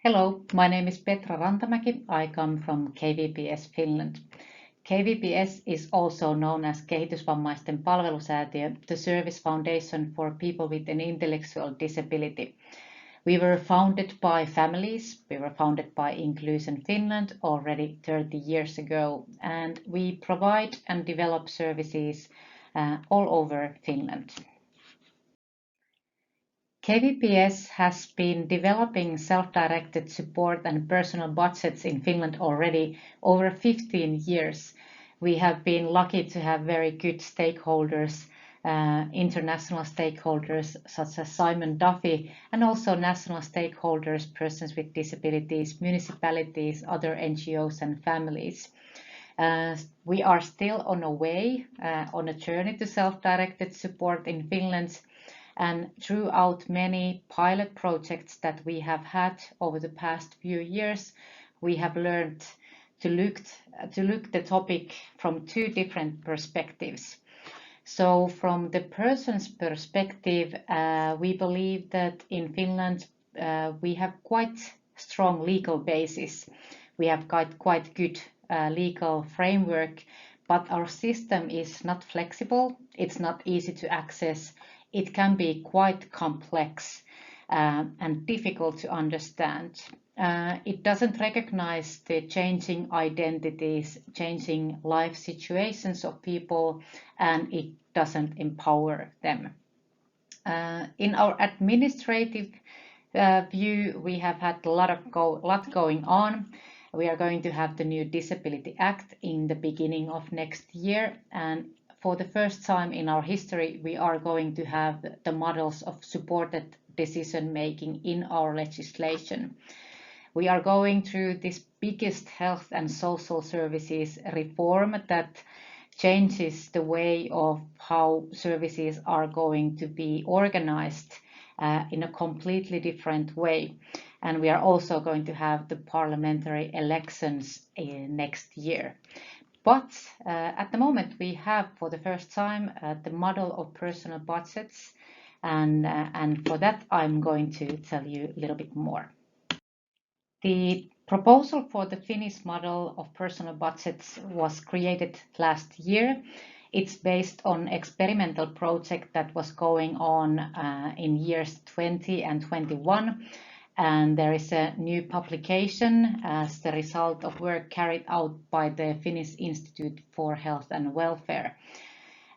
Hello, my name is Petra Rantamäki. I come from KVPS Finland. KVPS is also known as Kehitysvammaisten palvelusäätiö, the service foundation for people with an intellectual disability. We were founded by families. We were founded by Inclusion Finland already 30 years ago, and we provide and develop services all over Finland. KVPS has been developing self-directed support and personal budgets in Finland already over 15 years. We have been lucky to have very good stakeholders, international stakeholders such as Simon Duffy, and also national stakeholders, persons with disabilities, municipalities, other NGOs and families. We are still on a way, on a journey to self-directed support in Finland. And throughout many pilot projects that we have had over the past few years, we have learned to look the topic from two different perspectives. So from the person's perspective, we believe that in Finland we have quite strong legal basis. We have got quite good legal framework, but our system is not flexible. It's not easy to access. It can be quite complex and difficult to understand. It doesn't recognize the changing identities, changing life situations of people, and it doesn't empower them. In our administrative view, we have had a lot going on. We are going to have the new Disability Act in the beginning of next year, and for the first time in our history, we are going to have the models of supported decision-making in our legislation. We are going through this biggest health and social services reform that changes the way of how services are going to be organized in a completely different way. And we are also going to have the parliamentary elections next year. But at the moment, we have, for the first time, the model of personal budgets, and for that, I'm going to tell you a little bit more. The proposal for the Finnish model of personal budgets was created last year. It's based on experimental project that was going on in years 20 and 21. And there is a new publication as the result of work carried out by the Finnish Institute for Health and Welfare.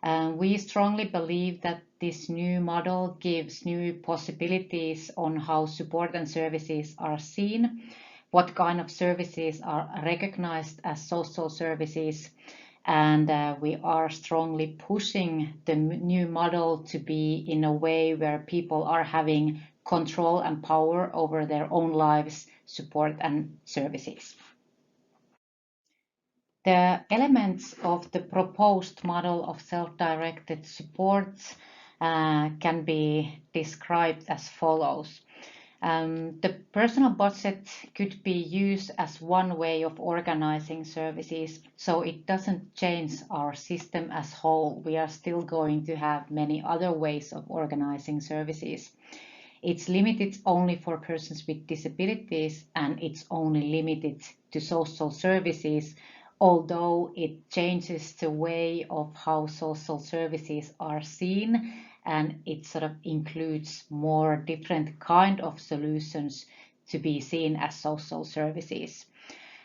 We strongly believe that this new model gives new possibilities on how support and services are seen, what kind of services are recognized as social services, and we are strongly pushing the new model to be in a way where people are having control and power over their own lives, support and services. The elements of the proposed model of self-directed support can be described as follows. The personal budget could be used as one way of organizing services, so it doesn't change our system as whole. We are still going to have many other ways of organizing services. It's limited only for persons with disabilities, and it's only limited to social services, although it changes the way of how social services are seen, and it sort of includes more different kind of solutions to be seen as social services.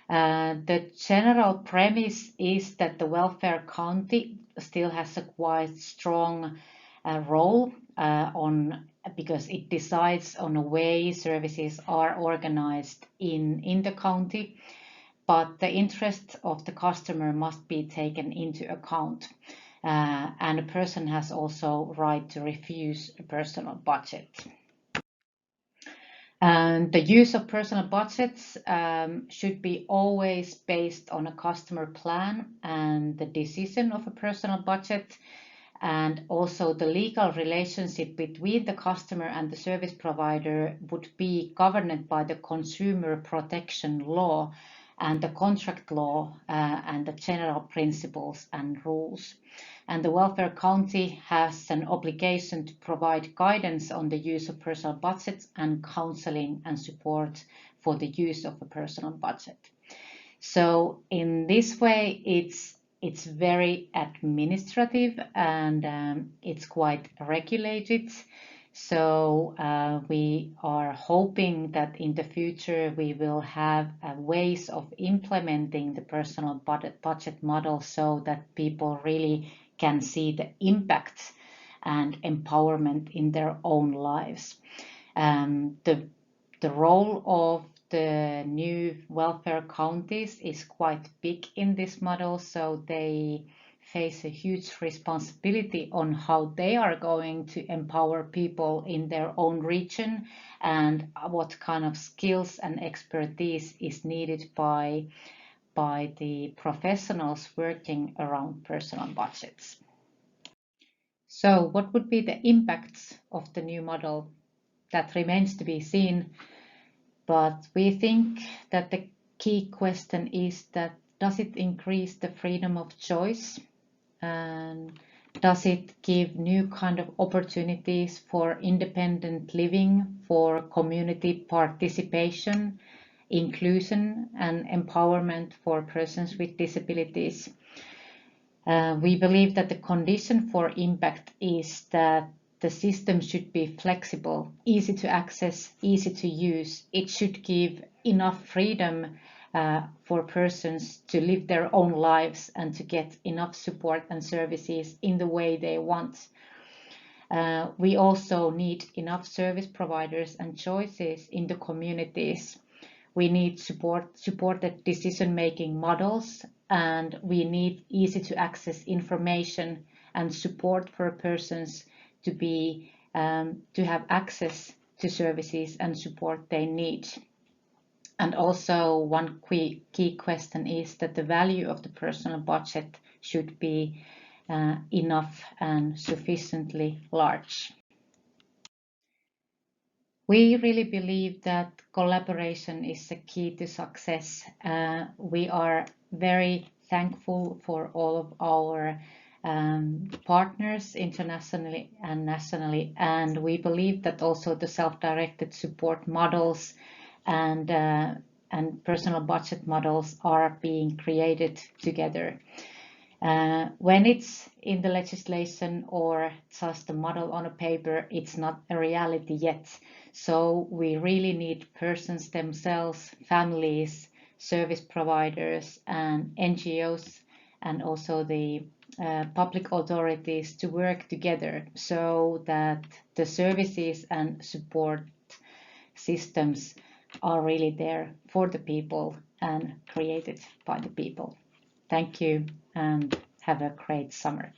The general premise is that the welfare county still has a quite strong role because it decides on a way services are organized in the county, but the interest of the customer must be taken into account. And a person has also right to refuse a personal budget. And the use of personal budgets should be always based on a customer plan and the decision of a personal budget, and also the legal relationship between the customer and the service provider would be governed by the consumer protection law, and the contract law and the general principles and rules. And the welfare county has an obligation to provide guidance on the use of personal budgets and counseling and support for the use of a personal budget. So in this way, it's very administrative and it's quite regulated. So we are hoping that in the future we will have ways of implementing the personal budget model so that people really can see the impact and empowerment in their own lives. The role of the new welfare counties is quite big in this model, so they face a huge responsibility on how they are going to empower people in their own region and what kind of skills and expertise is needed by the professionals working around personal budgets. So what would be the impacts of the new model? That remains to be seen, but we think that the key question is that does it increase the freedom of choice? And does it give new kind of opportunities for independent living, for community participation, inclusion and empowerment for persons with disabilities? We believe that the condition for impact is that the system should be flexible, easy to access, easy to use. It should give enough freedom for persons to live their own lives and to get enough support and services in the way they want. We also need enough service providers and choices in the communities. We need supported decision-making models, and we need easy to access information and support for persons to have access to services and support they need. And also one key question is that the value of the personal budget should be enough and sufficiently large. We really believe that collaboration is the key to success. We are very thankful for all of our partners internationally and nationally, and we believe that also the self-directed support models and personal budget models are being created together. When it's in the legislation or just a model on a paper, it's not a reality yet. So we really need persons themselves, families, service providers and NGOs and also the public authorities to work together so that the services and support systems are really there for the people and created by the people. Thank you and have a great summer.